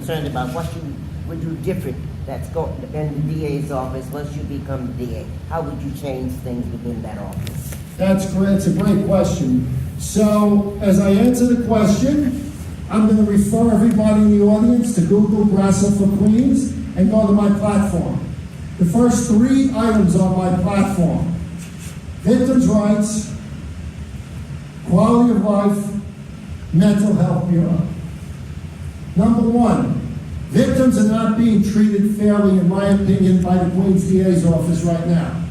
concerned about what you would do different that's going in the DA's office once you become the DA. How would you change things within that office? That's great. It's a great question. So, as I answer the question, I'm going to refer everybody in the audience to Google Grasso for Queens and go to my platform. The first 3 items on my platform: victims' rights, quality of life, mental health bureau. Number 1, victims are not being treated fairly, in my opinion, by the Queens DA's office right now.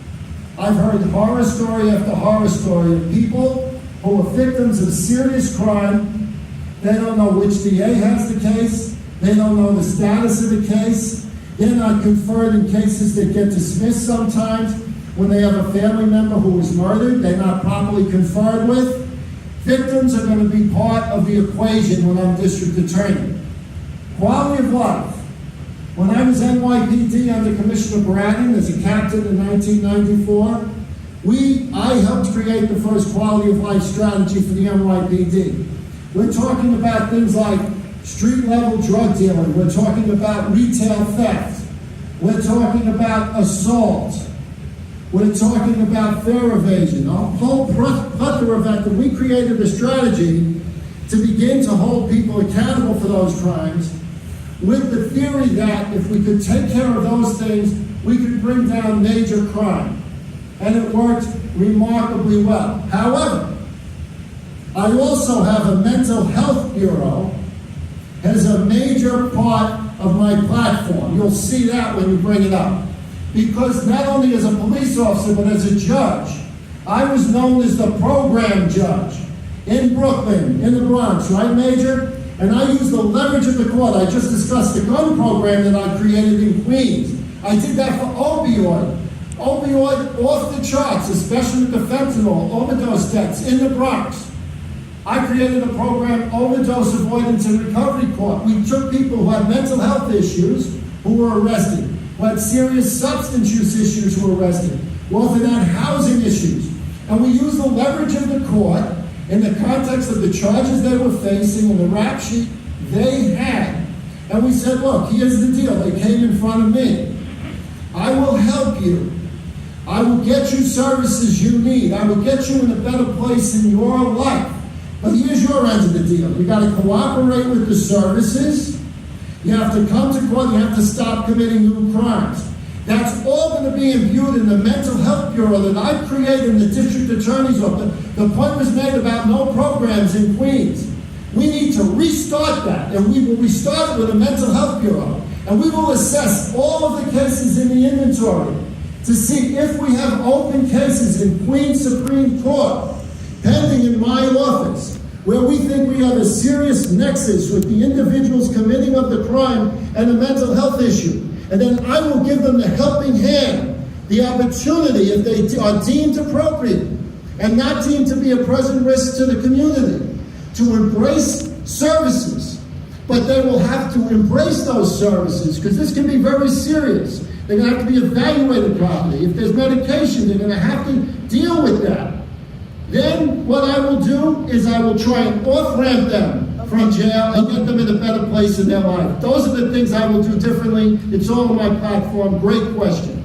I've heard horror story after horror story of people who are victims of serious crime. They don't know which DA has the case. They don't know the status of the case. They're not conferred in cases that get dismissed sometimes when they have a family member who was murdered. They're not properly conferred with. Victims are going to be part of the equation when I'm district attorney. Quality of life. When I was NYPD under Commissioner Braddon as a captain in 1994, I helped create the first quality of life strategy for the NYPD. We're talking about things like street-level drug dealing. We're talking about retail theft. We're talking about assault. We're talking about fare evasion. A whole plethora of that. We created a strategy to begin to hold people accountable for those crimes, with the theory that if we could take care of those things, we could bring down major crime. And it worked remarkably well. However, I also have a mental health bureau as a major part of my platform. You'll see that when you bring it up. Because not only as a police officer, but as a judge, I was known as the program judge in Brooklyn, in the Bronx, right, Major? And I used the leverage of the court. I just discussed the gun program that I created in Queens. I did that for opioid. Opioid off the charts, especially with the fentanyl, overdose deaths in the Bronx. I created a program, Overdose Avoidance and Recovery Court. We took people who had mental health issues who were arrested, who had serious substance use issues who were arrested, who often had housing issues. And we used the leverage of the court in the context of the charges they were facing and the rap sheet they had. And we said, look, here's the deal. They came in front of me. I will help you. I will get you services you need. I will get you in a better place in your life. But here's your end of the deal. You got to cooperate with the services. You have to come to court. You have to stop committing new crimes. That's all going to be imbued in the mental health bureau that I created in the district attorney's office. The point was made about no programs in Queens. We need to restart that, and we will restart it with a mental health bureau. And we will assess all of the cases in the inventory to see if we have open cases in Queens Supreme Court pending in my office where we think we have a serious nexus with the individuals committing of the crime and a mental health issue. And then I will give them the helping hand, the opportunity, if they are deemed appropriate and not deemed to be a present risk to the community, to embrace services. But they will have to embrace those services because this can be very serious. They're going to have to be evaluated properly. If there's medication, they're going to have to deal with that. Then what I will do is I will try and off-ramp them from jail and get them in a better place in their life. Those are the things I will do differently. It's all on my platform. Great question.